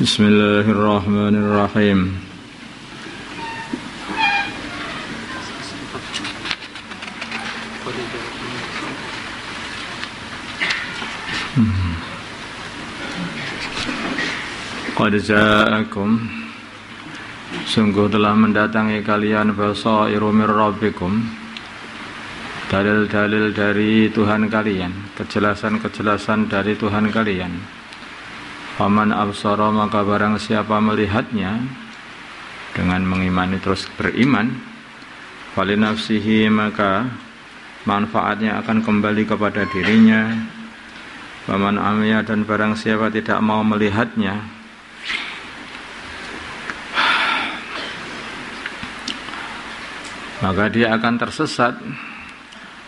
Bismillahirrahmanirrahim. Qad ja'akum, sungguh telah mendatangi kalian basairu mir rabbikum, dalil-dalil dari Tuhan kalian, kejelasan-kejelasan dari Tuhan kalian. Faman absara, maka barang siapa melihatnya dengan mengimani terus beriman, falinafsihi, maka manfaatnya akan kembali kepada dirinya. Faman amiya, dan barang siapa tidak mau melihatnya, maka dia akan tersesat.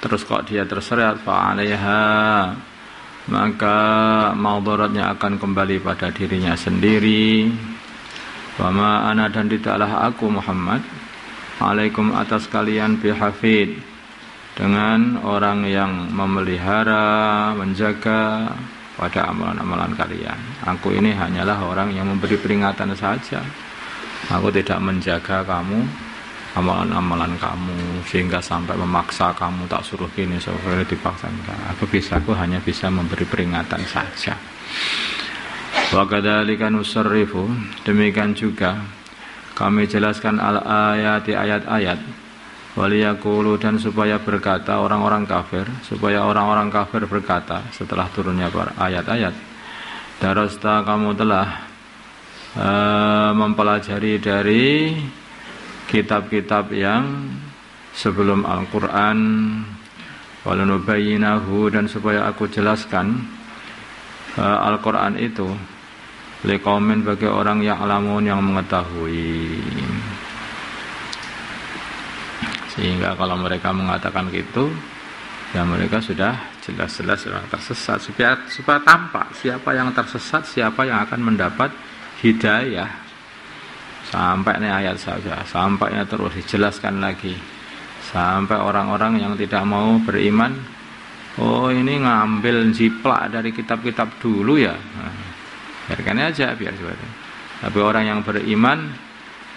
Terus kok dia tersesat, fa'alaiha, maka maudaratnya akan kembali pada dirinya sendiri. Wama ana, dan tidaklah aku Muhammad, alaikum, atas kalian, bihafid, dengan orang yang memelihara, menjaga pada amalan-amalan kalian. Aku ini hanyalah orang yang memberi peringatan saja. Aku tidak menjaga kamu, amalan-amalan kamu, sehingga sampai memaksa kamu, tak suruh gini, suruh dipaksa. Aku hanya bisa memberi peringatan saja. Wa kadzalika nusarrifu, demikian juga kami jelaskan al-ayati, ayat-ayat, waliyaqulu, dan supaya berkata orang-orang kafir, berkata setelah turunnya ayat-ayat, darasta, kamu telah mempelajari dari kitab-kitab yang sebelum Al-Quran, walanubayyinahu, dan supaya aku jelaskan Al-Quran itu liqaumin, bagi orang yang alamun, yang mengetahui. Sehingga kalau mereka mengatakan gitu, ya mereka sudah jelas-jelas orang tersesat. Supaya tampak siapa yang tersesat, siapa yang akan mendapat hidayah. Sampai ini ayat saja, sampainya terus dijelaskan lagi, sampai orang-orang yang tidak mau beriman, oh ini ngambil jiplak dari kitab-kitab dulu ya, biarkan aja, biar seperti. Tapi orang yang beriman,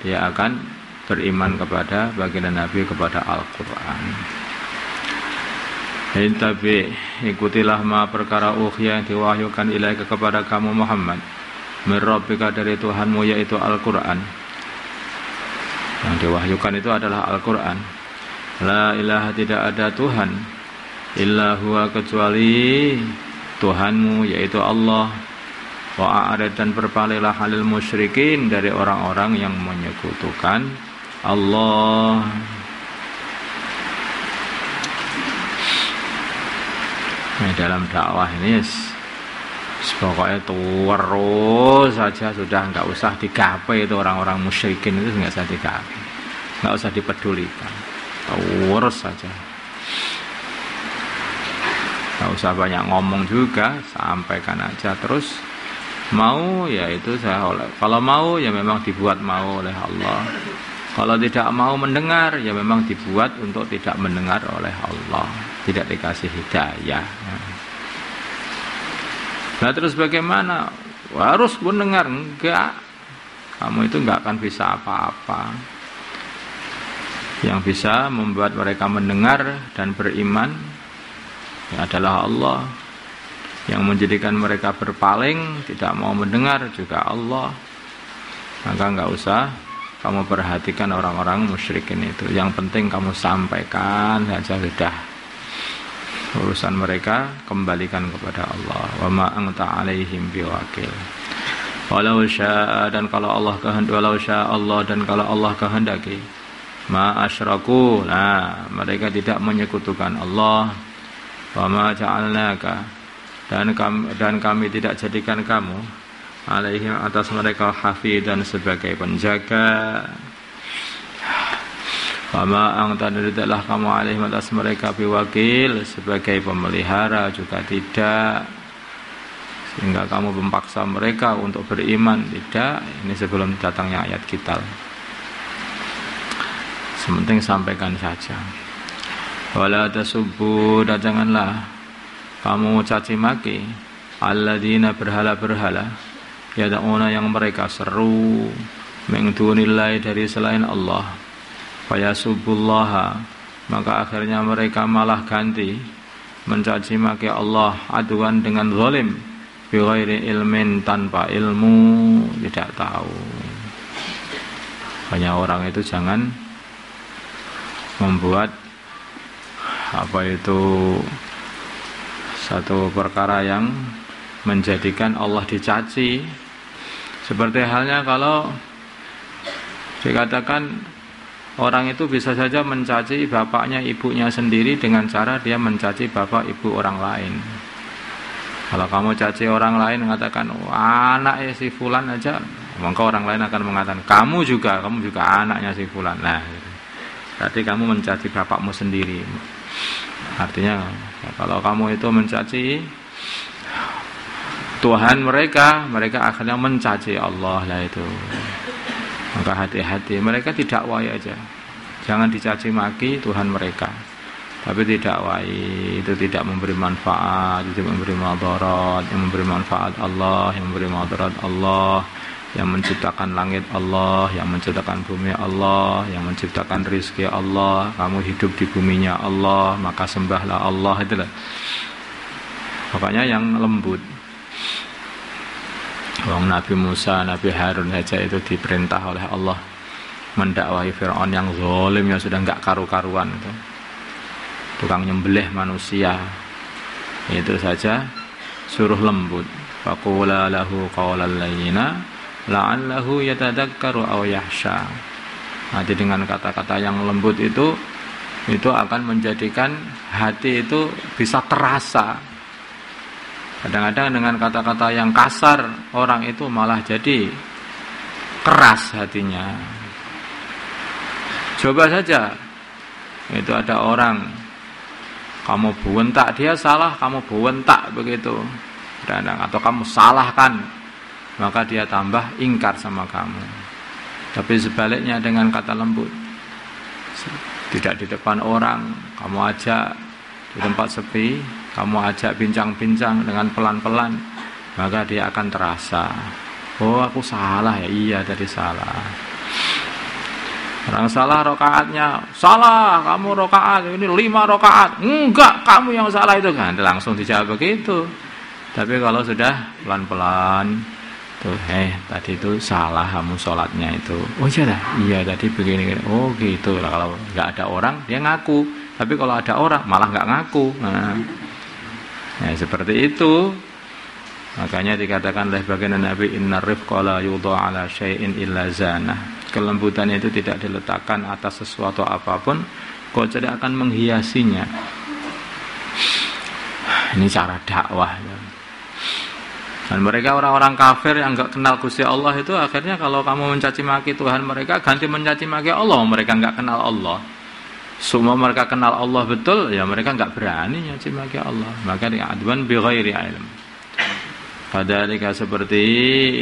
dia akan beriman kepada baginda Nabi, kepada Al-Quran. Tapi ikutilah ma perkara yang diwahyukan ilaika, kepada kamu Muhammad, min rabbika, dari Tuhanmu, yaitu Al-Quran. Yang diwahyukan itu adalah Al-Quran. La ilaha, tidak ada Tuhan, illa huwa, kecuali Tuhanmu, yaitu Allah. Wa a'rid, dan berpalinglah halil musyrikin, dari orang-orang yang menyekutukan Allah. Nah, dalam dakwah ini pokoknya terus saja, sudah nggak usah digapai itu orang-orang musyrikin itu, nggak usah digapai, nggak usah dipedulikan, terus saja, nggak usah banyak ngomong juga, sampaikan aja terus. Mau ya itu kalau mau ya memang dibuat mau oleh Allah, kalau tidak mau mendengar ya memang dibuat untuk tidak mendengar oleh Allah, tidak dikasih hidayah. Nah terus bagaimana? Harus mendengar? Enggak. Kamu itu enggak akan bisa apa-apa. Yang bisa membuat mereka mendengar dan beriman ya adalah Allah. Yang menjadikan mereka berpaling, tidak mau mendengar juga Allah. Maka enggak usah kamu perhatikan orang-orang musyrikin itu. Yang penting kamu sampaikan saja sudah. Urusan mereka kembalikan kepada Allah. Wa ma anta alaihim biwakil. Walau syaa, dan kalau Allah kehendaki, walau syaa Allah, dan kalau Allah kehendaki, ma asyraku, nah mereka tidak menyekutukan Allah. Wa ma ja'alnaka, dan kami tidak jadikan kamu alaihim, atas mereka, hafidhan, sebagai penjaga. Wama anta, tidaklah kamu alaihim, atas mereka, biwakil, sebagai pemelihara juga tidak, sehingga kamu memaksa mereka untuk beriman, tidak. Ini sebelum datangnya ayat Qital. Sementing sampaikan saja. Wala tasubbu, dan janganlah kamu caci maki alladzina, berhala-berhala, yad'una yang mereka seru min dunillahi dari selain Allah, fayasubullaha maka akhirnya mereka malah ganti mencaci maki Allah aduan dengan zalim bighairi ilmin tanpa ilmu, tidak tahu. Banyak orang itu jangan membuat satu perkara yang menjadikan Allah dicaci. Seperti halnya kalau dikatakan orang itu bisa saja mencaci bapaknya ibunya sendiri dengan cara dia mencaci bapak ibu orang lain. Kalau kamu caci orang lain mengatakan anaknya si fulan aja, maka orang lain akan mengatakan kamu juga anaknya si fulan. Nah, berarti kamu mencaci bapakmu sendiri. Artinya kalau kamu itu mencaci Tuhan mereka akhirnya mencaci Allah lah itu. Maka hati-hati, mereka didakwai aja. Jangan dicaci maki Tuhan mereka. Tapi didakwai itu tidak memberi manfaat, tidak memberi madarat. Yang memberi manfaat Allah, yang memberi madarat Allah, yang menciptakan langit Allah, yang menciptakan bumi Allah, yang menciptakan rizki Allah. Kamu hidup di buminya Allah, maka sembahlah Allah. Itulah pokoknya yang lembut. Nabi Musa, Nabi Harun saja itu diperintah oleh Allah mendakwahi Fir'aun yang zalim, yang sudah enggak karu-karuan itu. Tukang nyembelih manusia. Itu saja suruh lembut. Faqula lahu qawlan layyina la'allahu yatadakkaru aw yakhsha. Nanti dengan kata-kata yang lembut itu akan menjadikan hati itu bisa terasa. Kadang-kadang dengan kata-kata yang kasar orang itu malah jadi keras hatinya. Coba saja, itu ada orang kamu buentak, dia salah, kamu buentak begitu, atau kamu salahkan, maka dia tambah ingkar sama kamu. Tapi sebaliknya dengan kata lembut, tidak di depan orang, kamu ajak di tempat sepi, kamu ajak bincang-bincang dengan pelan-pelan, maka dia akan terasa, oh aku salah ya, iya tadi salah. Orang salah rokaatnya, salah kamu rokaat, ini 5 rokaat, enggak kamu yang salah itu kan, langsung dijawab begitu. Tapi kalau sudah pelan-pelan, tuh tadi itu salah kamu sholatnya itu, oh iya tadi begini, oh gitu lah. Kalau nggak ada orang dia ngaku, tapi kalau ada orang malah nggak ngaku. Nah, ya seperti itu. Makanya dikatakan oleh baginda Nabi, innar rifqa la yudha ala syai'in illa zanah. Kelembutan itu tidak diletakkan atas sesuatu apapun, kecuali akan menghiasinya. Ini cara dakwah. Dan mereka orang-orang kafir yang enggak kenal Gusti Allah itu akhirnya kalau kamu mencaci maki Tuhan mereka, ganti mencaci maki Allah. Mereka enggak kenal Allah. Semua mereka kenal Allah betul, ya mereka enggak berani mencaci maki Allah. Maka di'adwan bi ghairi ilm. Padahal seperti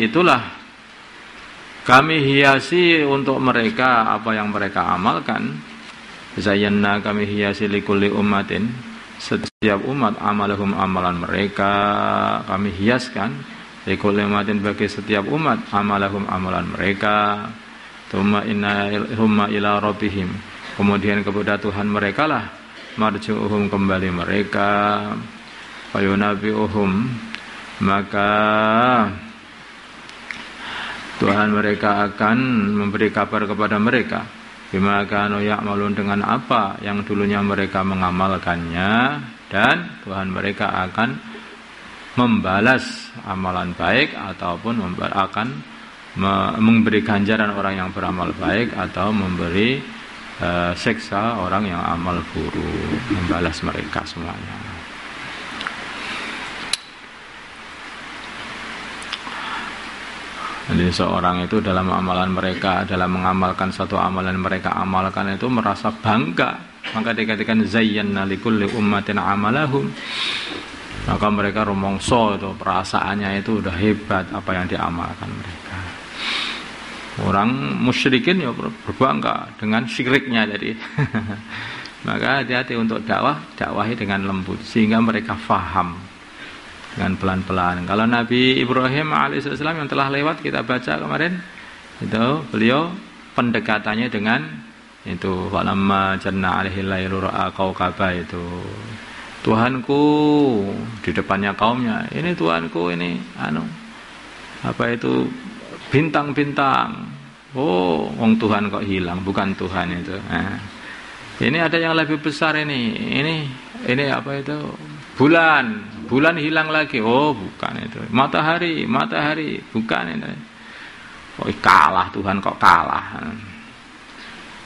itulah kami hiasi untuk mereka apa yang mereka amalkan. Zayyana kami hiasi likulli ummatin, setiap umat amalahum amalan mereka kami hiaskan. Likulli ummatin bagi setiap umat amalahum amalan mereka. Tsumma innahum ila rabbihim, kemudian kepada Tuhan mereka lah marju'uhum kembali mereka. Fayunabi'uhum, maka Tuhan mereka akan memberi kabar kepada mereka bima kanu ya'malun, dengan apa yang dulunya mereka mengamalkannya, dan Tuhan mereka akan membalas amalan baik ataupun akan memberi ganjaran orang yang beramal baik atau memberi siksa orang yang amal buruk, membalas mereka semuanya. Jadi seorang itu dalam amalan mereka, dalam mengamalkan satu amalan mereka amalkan itu merasa bangga. Maka dikatakan zayyana likulli ummatin amalahum. Maka mereka rumongso itu, perasaannya itu udah hebat apa yang diamalkan mereka. Orang musyrikin ya berbangga dengan syiriknya jadi. Maka hati-hati untuk dakwahi dengan lembut sehingga mereka faham. dengan pelan-pelan. Kalau Nabi Ibrahim alaihissalam yang telah lewat kita baca kemarin, itu beliau pendekatannya dengan itu falamma janna alaihi lailu ra'a qaukaba itu. Tuhanku di depannya kaumnya. Ini Tuhanku ini apa itu bintang-bintang. Oh, wong Tuhan kok hilang, bukan Tuhan itu. Nah, ini ada yang lebih besar ini. Ini apa itu? Bulan hilang lagi. Oh, bukan itu. Matahari, bukan itu. Oh, kalah Tuhan kok kalah.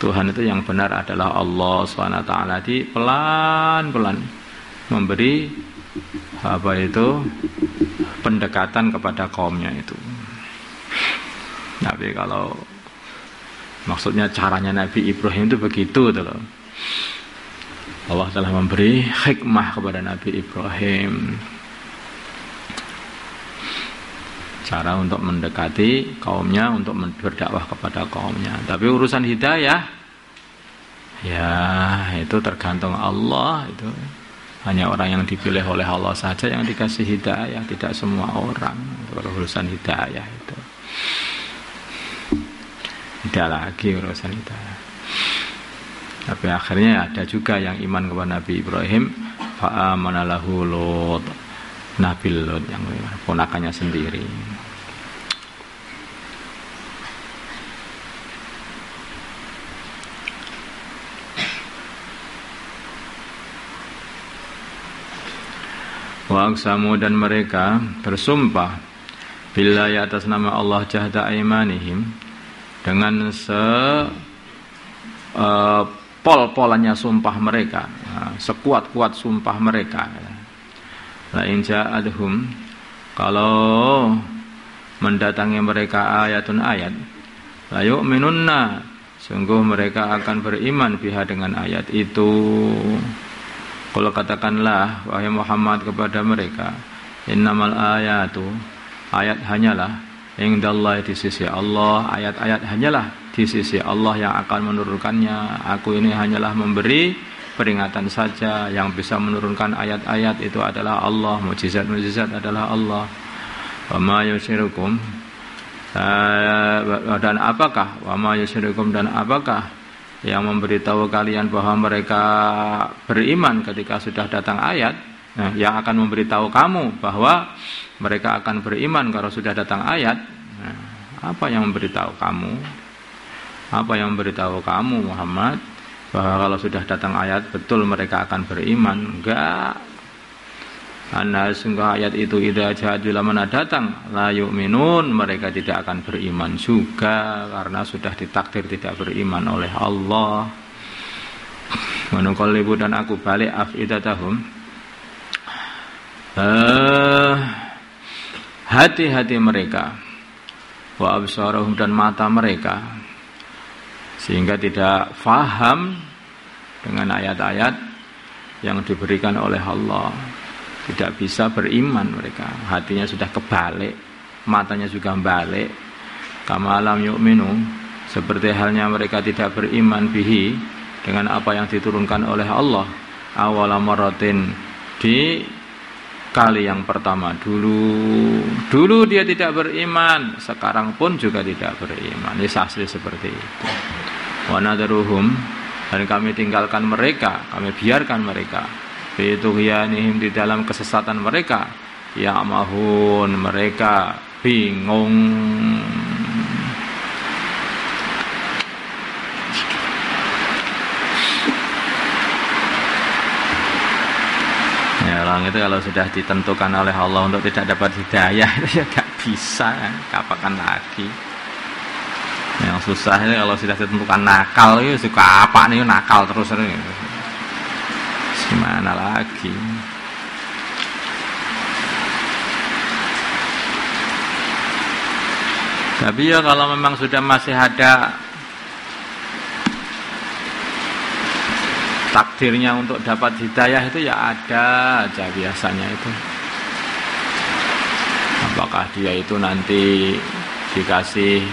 Tuhan itu yang benar adalah Allah SWT. Di pelan-pelan memberi apa itu pendekatan kepada kaumnya itu. Tapi kalau maksudnya caranya Nabi Ibrahim itu begitu tuh loh. Allah telah memberi hikmah kepada Nabi Ibrahim, cara untuk mendekati kaumnya, untuk berdakwah kepada kaumnya. Tapi urusan hidayah, ya itu tergantung Allah. Itu hanya orang yang dipilih oleh Allah saja yang dikasih hidayah, tidak semua orang. Kalau urusan hidayah itu tidak lagi urusan hidayah. Tapi akhirnya ada juga yang iman kepada Nabi Ibrahim, fa'amana lahu Lut, Nabi Lut yang ponakannya sendiri. Wa aqsamu dan mereka bersumpah billahi atas nama Allah jahda aimanihim dengan pol-polannya sumpah mereka, sekuat-kuat sumpah mereka. La in ja'adhum, kalau mendatangi mereka ayatun ayat, la yu'minunna, sungguh mereka akan beriman biha dengan ayat itu. Kalau katakanlah wahai Muhammad kepada mereka, innamal ayatu, ayat hanyalah indallahi di sisi Allah, ayat-ayat hanyalah di sisi Allah yang akan menurunkannya. Aku ini hanyalah memberi peringatan saja. Yang bisa menurunkan ayat-ayat itu adalah Allah, mukjizat-mukjizat adalah Allah. Wa ma yusyrikum, dan apakah wa ma yusyrikum, dan apakah yang memberitahu kalian bahwa mereka beriman ketika sudah datang ayat. Nah, yang akan memberitahu kamu bahwa mereka akan beriman kalau sudah datang ayat. Nah, apa yang memberitahu kamu? Apa yang memberitahu kamu Muhammad bahwa kalau sudah datang ayat betul mereka akan beriman? Enggak. Karena sungguh ayat itu idza ja'at bila mana datang la yu'minun, mereka tidak akan beriman juga karena sudah ditakdir tidak beriman oleh Allah. Manuqallibu, dan aku balik afidatahum, hati-hati mereka, wa absarahum, dan mata mereka, sehingga tidak faham dengan ayat-ayat yang diberikan oleh Allah. Tidak bisa beriman mereka, hatinya sudah kebalik, matanya juga balik. Kama lam yu'minu, seperti halnya mereka tidak beriman bihi, dengan apa yang diturunkan oleh Allah, awala maratin, di kali yang pertama dulu dia tidak beriman, sekarang pun juga tidak beriman. Ini asli seperti itu. Wa nadruhum, dan kami tinggalkan mereka, kami biarkan mereka itu hiyanihim, di dalam kesesatan mereka, ya mahun, mereka bingung. Ya, orang itu kalau sudah ditentukan oleh Allah untuk tidak dapat hidayah itu ya gak bisa, kapan lagi. Yang susah itu kalau sudah ditentukan nakal, itu suka apa nih, nakal terus ini. Gimana lagi? Tapi ya kalau memang sudah masih ada takdirnya untuk dapat hidayah itu ya ada aja biasanya itu. Apakah dia itu nanti dikasih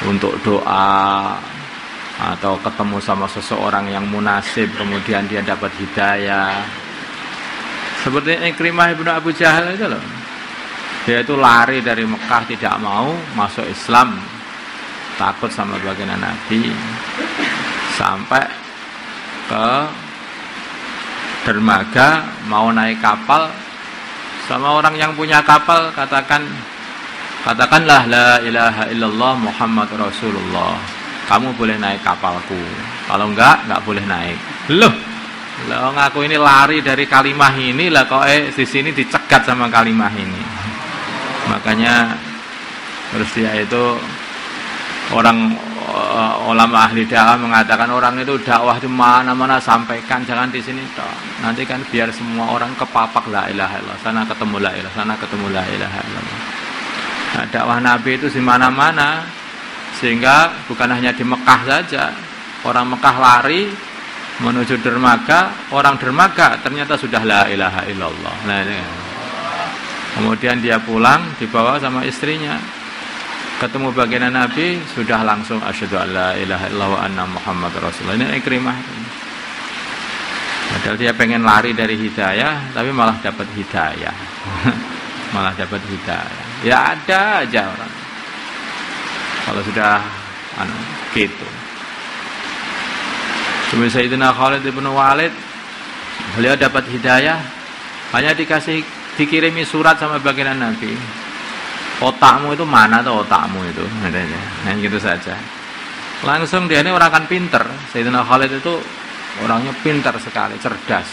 untuk doa atau ketemu sama seseorang yang munasib kemudian dia dapat hidayah, Seperti Ikrimah ibnu Abu Jahal itu loh. Dia itu lari dari Mekah, tidak mau masuk Islam, takut sama baginda Nabi, sampai ke dermaga mau naik kapal, sama orang yang punya kapal katakanlah la ilaha illallah Muhammad Rasulullah, kamu boleh naik kapalku, kalau enggak boleh naik. Loh, ngaku ini lari dari kalimah ini lah, kok di sini dicegat sama kalimah ini. Makanya terus dia itu orang ulama ahli dakwah mengatakan orang itu dakwah di mana-mana sampaikan, jangan di sini toh. Nanti kan biar semua orang kepapak la ilaha illallah, sana ketemu la ilaha, sana ketemu la ilaha illallah. Nah, dakwah Nabi itu di mana-mana, sehingga bukan hanya di Mekah saja. Orang Mekah lari menuju dermaga, orang dermaga ternyata sudah la ilaha illallah. Nah, ini. Kemudian dia pulang dibawa sama istrinya. Ketemu baginda Nabi sudah langsung asyhadu alla ilaha illallah wa anna Muhammad Rasulullah. Ini Ikrimah. Padahal dia pengen lari dari hidayah, tapi malah dapat hidayah. Malah dapat hidayah. Ya ada aja orang. Kalau sudah gitu. Seperti Sayyidina Khalid bin Walid, beliau dapat hidayah, hanya dikirimi surat sama baginda Nabi. Otakmu itu mana tuh otakmu itu? Nah, gitu saja. Langsung dia ini orang kan pinter. Sayyidina Khalid itu orangnya pintar sekali, cerdas.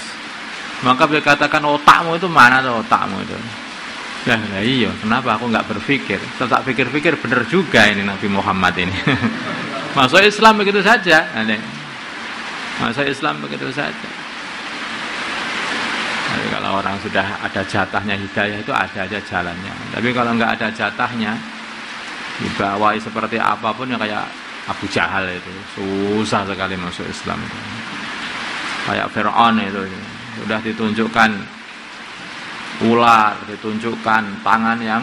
Maka beliau katakan otakmu itu mana tuh otakmu itu? Nah iya, kenapa aku nggak berpikir? Tak pikir-pikir benar juga ini Nabi Muhammad ini. Masuk Islam begitu saja. Masuk Islam begitu saja. Jadi kalau orang sudah ada jatahnya hidayah itu ada aja jalannya. Tapi kalau nggak ada jatahnya, dibawai seperti apapun yang kayak Abu Jahal itu susah sekali masuk Islam itu. Kayak Fir'aun itu sudah ditunjukkan ular, ditunjukkan tangan yang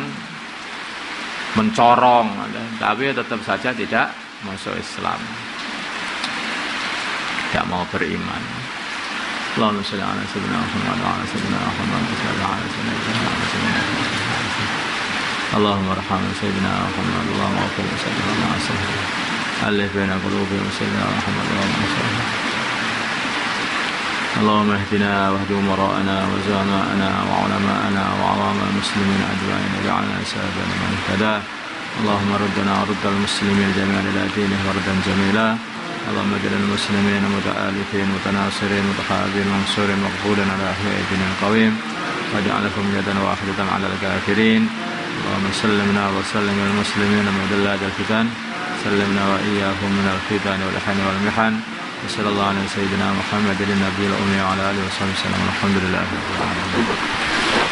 mencorong, tapi tetap saja tidak masuk Islam, tidak mau beriman. Allahumma shalli ala sayyidina Muhammad wa ala sayyidina Muhammad wa ala sayyidina Muhammad. Allahumma arham sayyidina Muhammad, Allahumma ighfir li sayyidina Muhammad, alif baina qulubihim sayyidina Muhammad wa ala اللهم اهدنا واهد امراءنا وزعماءنا وعلماءنا وعوام المسلمين اجمعين واجعلنا سببا لمن اهتدى. اللهم ردنا ورد المسلمين جميعا الى دينه وردا جميلا. اللهم اجعل المسلمين متآلفين متناصرين متحابين منصورين مقبولين على احياء دين القويم واجعلهم يدا واحدة على الكافرين. اللهم سلمنا وسلم المسلمين من ضلال الفتن، سلمنا واياهم من الفتن والحن والمحن. صلى الله على سيدنا محمد النبي الأمي وعلى آله وصحبه وسلم. الحمد لله رب العالمين.